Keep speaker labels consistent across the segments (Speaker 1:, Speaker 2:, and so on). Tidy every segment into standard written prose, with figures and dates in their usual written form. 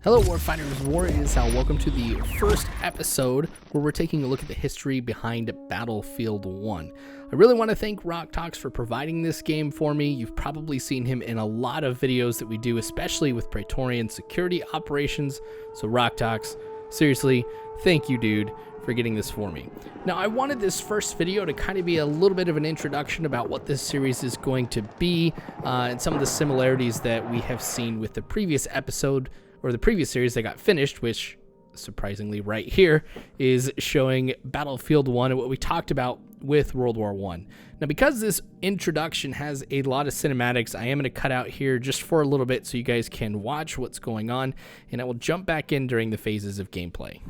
Speaker 1: Hello Warfighters, War is Hell. Welcome to the first episode where we're taking a look at the history behind Battlefield 1. I really want to thank RockTalks for providing this game for me. You've probably seen him in a lot of videos that we do, especially with Praetorian security operations. So RockTalks, seriously, thank you dude for getting this for me. Now I wanted this first video to kind of be a little bit of an introduction about what this series is going to be and some of the similarities that we have seen with the previous episode or the previous series that got finished, which surprisingly right here is showing Battlefield 1 and what we talked about with World War 1. Now because this introduction has a lot of cinematics, I am going to cut out here just for a little bit so you guys can watch what's going on, and I will jump back in during the phases of gameplay.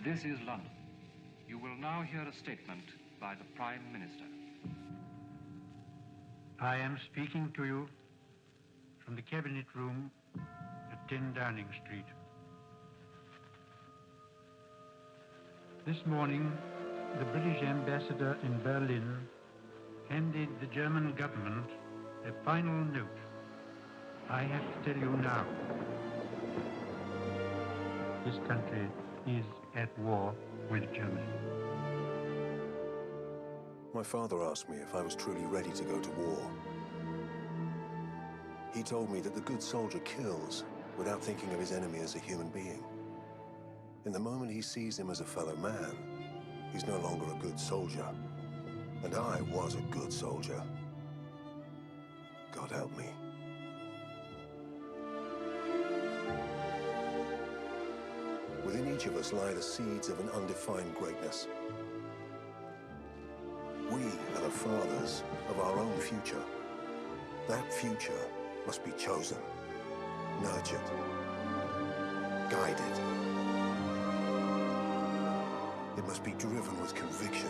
Speaker 2: This is London. You will now hear a statement by the Prime Minister.
Speaker 3: I am speaking to you from the Cabinet Room at 10 Downing Street. This morning, the British ambassador in Berlin handed the German government a final note. I have to tell you now, this country is at war with Germany.
Speaker 4: My father asked me if I was truly ready to go to war. He told me that the good soldier kills without thinking of his enemy as a human being. In the moment he sees him as a fellow man, he's no longer a good soldier. And I was a good soldier. God help me. Within each of us lie the seeds of an undefined greatness. We are the fathers of our own future. That future must be chosen, nurtured, guided. It must be driven with conviction.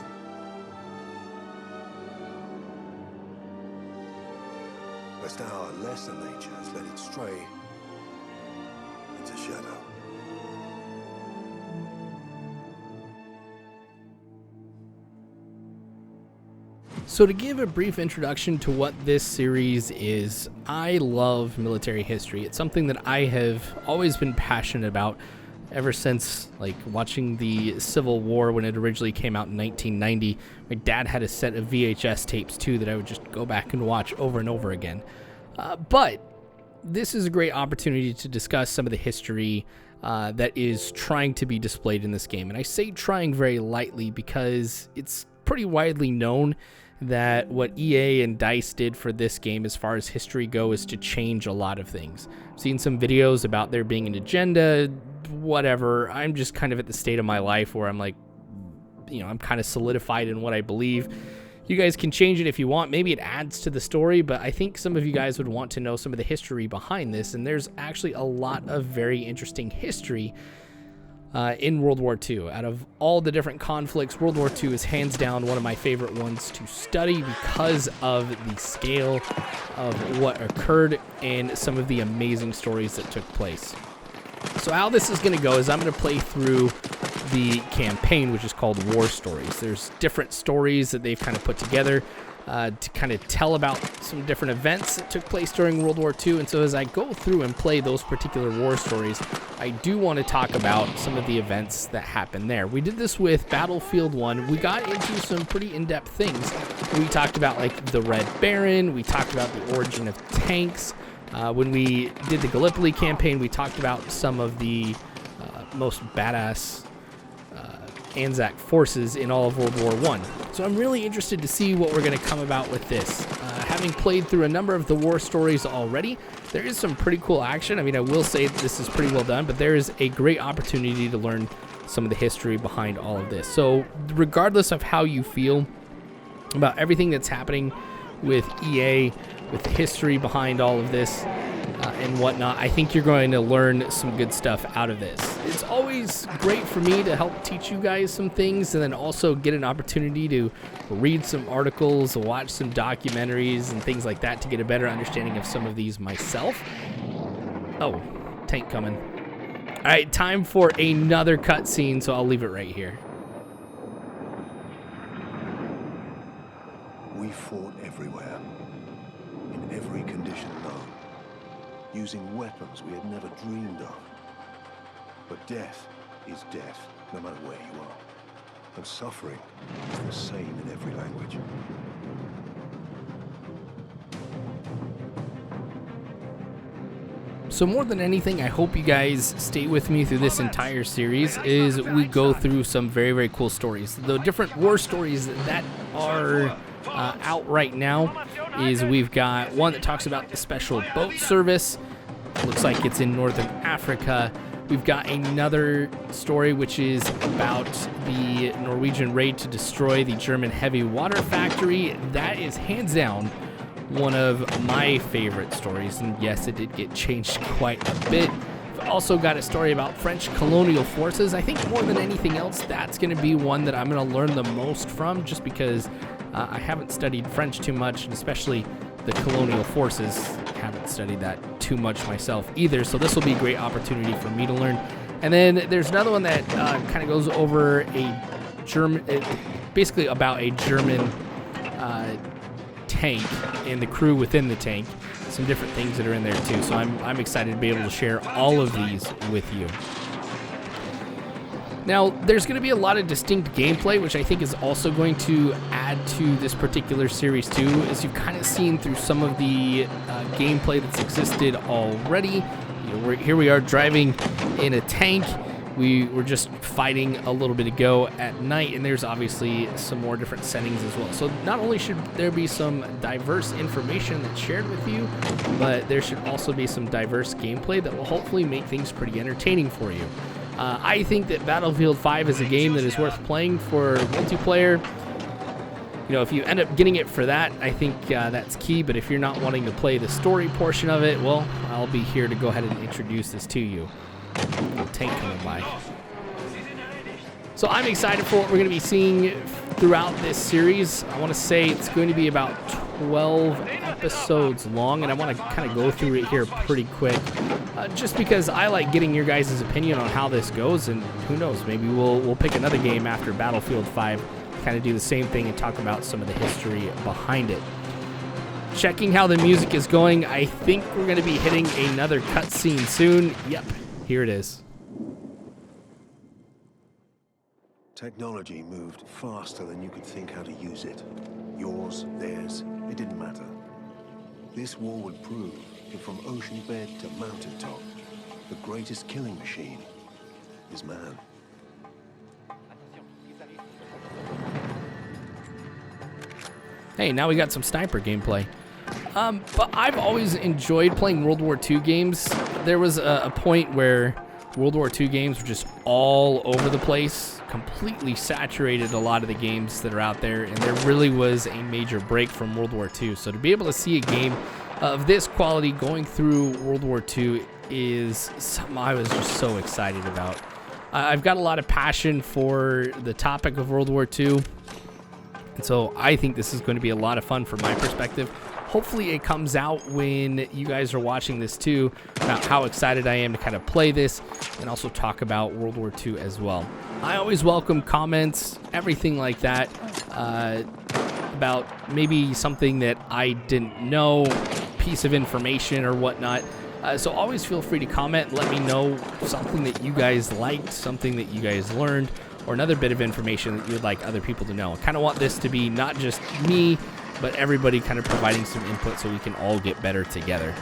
Speaker 4: Lest our lesser natures let it stray into shadow.
Speaker 1: So to give a brief introduction to what this series is, I love military history. It's something that I have always been passionate about ever since like watching the Civil War when it originally came out in 1990. My dad had a set of VHS tapes too that I would just go back and watch over and over again. But this is a great opportunity to discuss some of the history that is trying to be displayed in this game. And I say trying very lightly because it's pretty widely known that what EA and DICE did for this game as far as history goes is to change a lot of things. I've seen some videos about there being an agenda, whatever. I'm just kind of at the state of my life where I'm like, you know, I'm kind of solidified in what I believe. You guys can change it if you want. Maybe it adds to the story, but I think some of you guys would want to know some of the history behind this, and there's actually a lot of very interesting history in World War II. Out of all the different conflicts, World War II is hands down one of my favorite ones to study because of the scale of what occurred and some of the amazing stories that took place. So how this is going to go is I'm going to play through the campaign, which is called War Stories. There's different stories that they've kind of put together to kind of tell about some different events that took place during World War II. And so as I go through and play those particular war stories, I do want to talk about some of the events that happened there. We did this with Battlefield 1. We got into some pretty in-depth things. We talked about like the Red Baron. We talked about the origin of tanks. When we did the Gallipoli campaign, we talked about some of the most badass Anzac forces in all of World War I. So I'm really interested to see what we're going to come about with this. Having played through a number of the war stories already, there is some pretty cool action. I mean, I will say this is pretty well done, but there is a great opportunity to learn some of the history behind all of this. So regardless of how you feel about everything that's happening with EA, with the history behind all of this and whatnot, I think you're going to learn some good stuff out of this. It's always great for me to help teach you guys some things and then also get an opportunity to read some articles, watch some documentaries and things like that to get a better understanding of some of these myself. Oh, tank coming. All right, time for another cutscene, so I'll leave it right here.
Speaker 4: We fought everywhere, in every condition known, using weapons we had never dreamed of. But death is death, no matter where you are. And suffering is the same in every language.
Speaker 1: So more than anything, I hope you guys stay with me through this entire series as we go through some very, very cool stories. The different war stories that are out right now is we've got one that talks about the special boat service. Looks like it's in Northern Africa. We've got another story which is about the Norwegian raid to destroy the German heavy water factory. That is hands down one of my favorite stories, and yes, it did get changed quite a bit. We've also got a story about French colonial forces. I think more than anything else, that's going to be one that I'm going to learn the most from, just because I haven't studied French too much, and especially the colonial forces. Haven't studied that too much myself either, so this will be a great opportunity for me to learn. And then there's another one that kind of goes over a German, basically about a German tank and the crew within the tank. Some different things that are in there too, so I'm excited to be able to share all of these with you. Now, there's going to be a lot of distinct gameplay, which I think is also going to add to this particular series too, as you've kind of seen through some of the gameplay that's existed already. You know, here we are driving in a tank. We were just fighting a little bit ago at night, and there's obviously some more different settings as well. So not only should there be some diverse information that's shared with you, but there should also be some diverse gameplay that will hopefully make things pretty entertaining for you. I think that Battlefield 5 is a game that is worth playing for multiplayer. You know, if you end up getting it for that, I think that's key. But if you're not wanting to play the story portion of it, well, I'll be here to go ahead and introduce this to you. Little tank coming by. So I'm excited for what we're going to be seeing throughout this series. I want to say it's going to be about 12 episodes long, and I want to kind of go through it here pretty quick, just because I like getting your guys' opinion on how this goes, and who knows, maybe we'll pick another game after Battlefield 5, kind of do the same thing and talk about some of the history behind it. Checking how the music is going, I think we're going to be hitting another cutscene soon. Yep, here it is.
Speaker 4: Technology moved faster than you could think how to use it. Yours, theirs, it didn't matter. This war would prove that from ocean bed to mountaintop, the greatest killing machine is man.
Speaker 1: Hey, now we got some sniper gameplay. But I've always enjoyed playing World War II games. There was a point where World War II games were just all over the place, completely saturated a lot of the games that are out there, and there really was a major break from World War II. So to be able to see a game of this quality going through World War II is something I was just so excited about. I've got a lot of passion for the topic of World War II, and so I think this is going to be a lot of fun from my perspective. Hopefully it comes out when you guys are watching this too, about how excited I am to kind of play this and also talk about World War II as well. I always welcome comments, everything like that, about maybe something that I didn't know, piece of information or whatnot. So always feel free to comment and let me know something that you guys liked, something that you guys learned, or another bit of information that you would like other people to know. I kind of want this to be not just me, but everybody kind of providing some input so we can all get better together.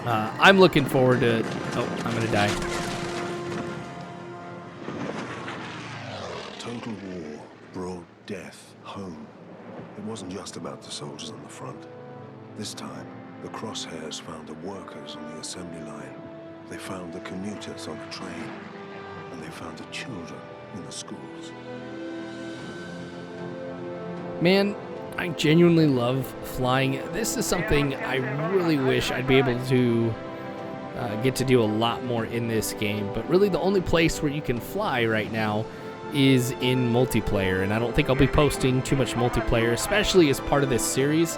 Speaker 1: I'm looking forward to... Oh, I'm going to die.
Speaker 4: Total war brought death home. It wasn't just about the soldiers on the front. This time, the crosshairs found the workers on the assembly line. They found the commuters on the train. And they found the children in the schools.
Speaker 1: Man, I genuinely love flying. This is something I really wish I'd be able to get to do a lot more in this game, but really the only place where you can fly right now is in multiplayer, and I don't think I'll be posting too much multiplayer, especially as part of this series.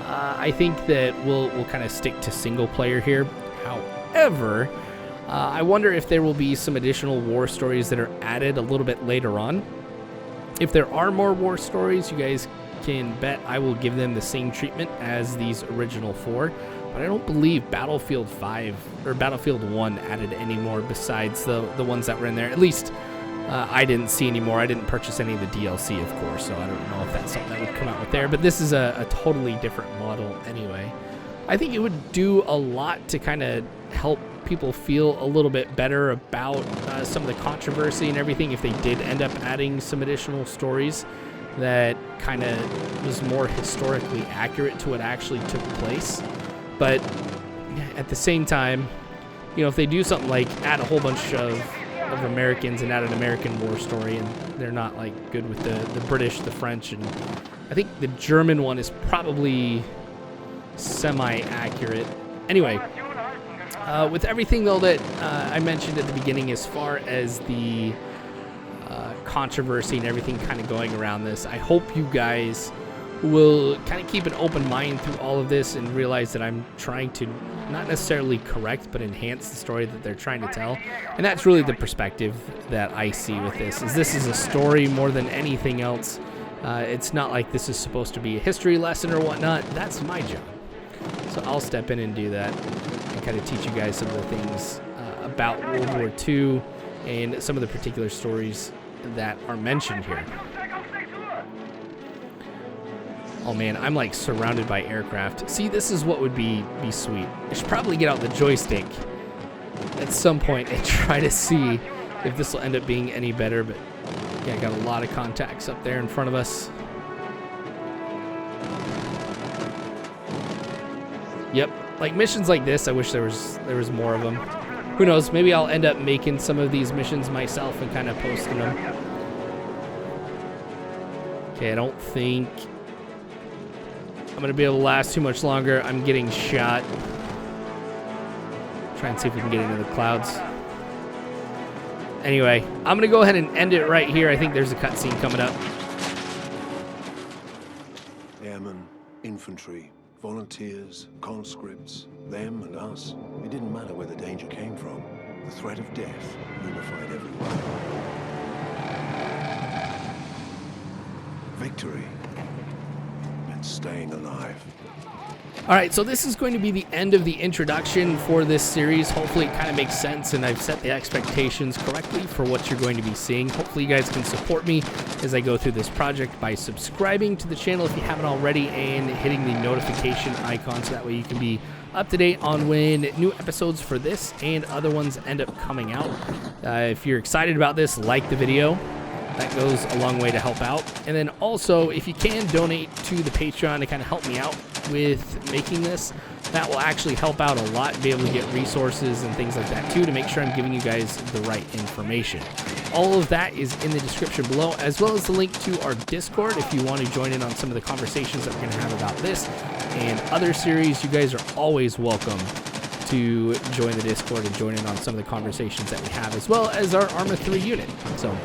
Speaker 1: I think that we'll kind of stick to single player here. However, I wonder if there will be some additional war stories that are added a little bit later on. If there are more war stories, you guys can bet I will give them the same treatment as these original 4. but I don't believe Battlefield 5 or Battlefield 1 added any more besides the ones that were in there. At least I didn't see any more. I didn't purchase any of the DLC, of course, so I don't know if that's something that would come out with there. But this is a totally different model anyway. I think it would do a lot to kind of help people feel a little bit better about some of the controversy and everything if they did end up adding some additional stories that kind of was more historically accurate to what actually took place. But at the same time, you know, if they do something like add a whole bunch of Americans and add an American war story, and they're not like good with the British, the French, and I think the German one is probably semi-accurate. Anyway, with everything though that I mentioned at the beginning as far as the controversy and everything kind of going around this, I hope you guys will kind of keep an open mind through all of this and realize that I'm trying to not necessarily correct but enhance the story that they're trying to tell. And that's really the perspective that I see with this, is this is a story more than anything else. It's not like this is supposed to be a history lesson or whatnot. That's my job. So I'll step in and do that and kind of teach you guys some of the things about World War II and some of the particular stories that are mentioned here. Oh man, I'm like surrounded by aircraft. See, this is what would be sweet. I should probably get out the joystick at some point and try to see if this will end up being any better. But yeah, I got a lot of contacts up there in front of us. Yep, like missions like this, I wish there was more of them. Who knows, maybe I'll end up making some of these missions myself and kind of posting them. Okay, I don't think I'm gonna be able to last too much longer. I'm getting shot. Try and see if we can get into the clouds. Anyway, I'm gonna go ahead and end it right here. I think there's a cutscene coming up.
Speaker 4: Airmen, infantry, volunteers, conscripts, them and us. It didn't matter where the danger came from. The threat of death unified everyone. Victory and staying alive.
Speaker 1: All right, so this is going to be the end of the introduction for this series. Hopefully it kind of makes sense and I've set the expectations correctly for what you're going to be seeing. Hopefully you guys can support me as I go through this project by subscribing to the channel if you haven't already and hitting the notification icon so that way you can be up to date on when new episodes for this and other ones end up coming out. If you're excited about this, like the video. That goes a long way to help out. And then also, if you can donate to the Patreon to kind of help me out with making this, that will actually help out a lot and be able to get resources and things like that too to make sure I'm giving you guys the right information. All of that is in the description below, as well as the link to our Discord if you want to join in on some of the conversations that we're going to have about this and other series. You guys are always welcome to join the Discord and join in on some of the conversations that we have, as well as our Arma 3 unit. So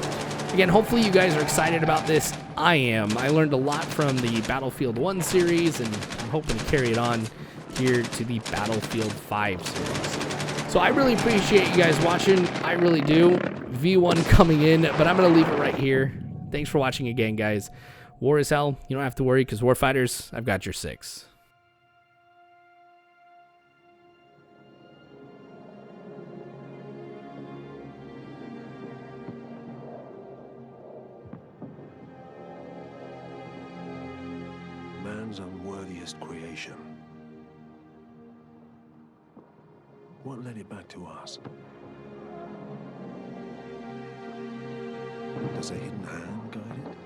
Speaker 1: again, hopefully you guys are excited about this. I am. I learned a lot from the Battlefield 1 series, and I'm hoping to carry it on here to the Battlefield 5 series. So I really appreciate you guys watching. I really do. V1 coming in, but I'm going to leave it right here. Thanks for watching again, guys. War is hell. You don't have to worry because warfighters, I've got your 6.
Speaker 4: Man's unworthiest creation. What led it back to us? Does a hidden hand guide it?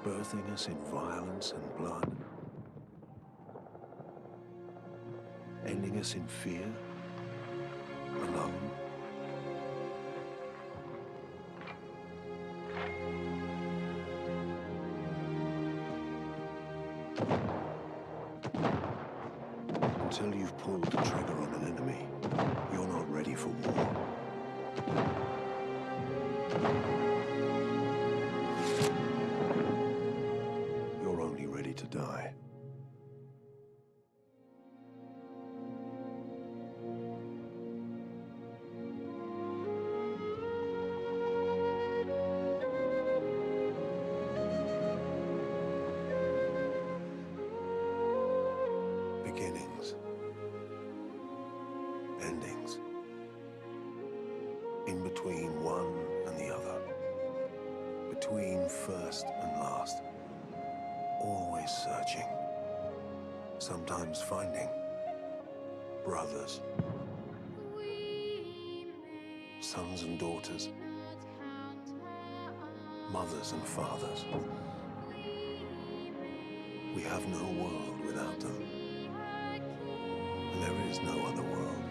Speaker 4: Birthing us in violence and blood? Ending us in fear? Alone? Until you've pulled the trigger on an enemy, you're not ready for war. You're only ready to die. endings. In between one and the other. Between first and last. Always searching. Sometimes finding. Brothers. Sons and daughters. Mothers and fathers. We have no world without them. And there is no other world.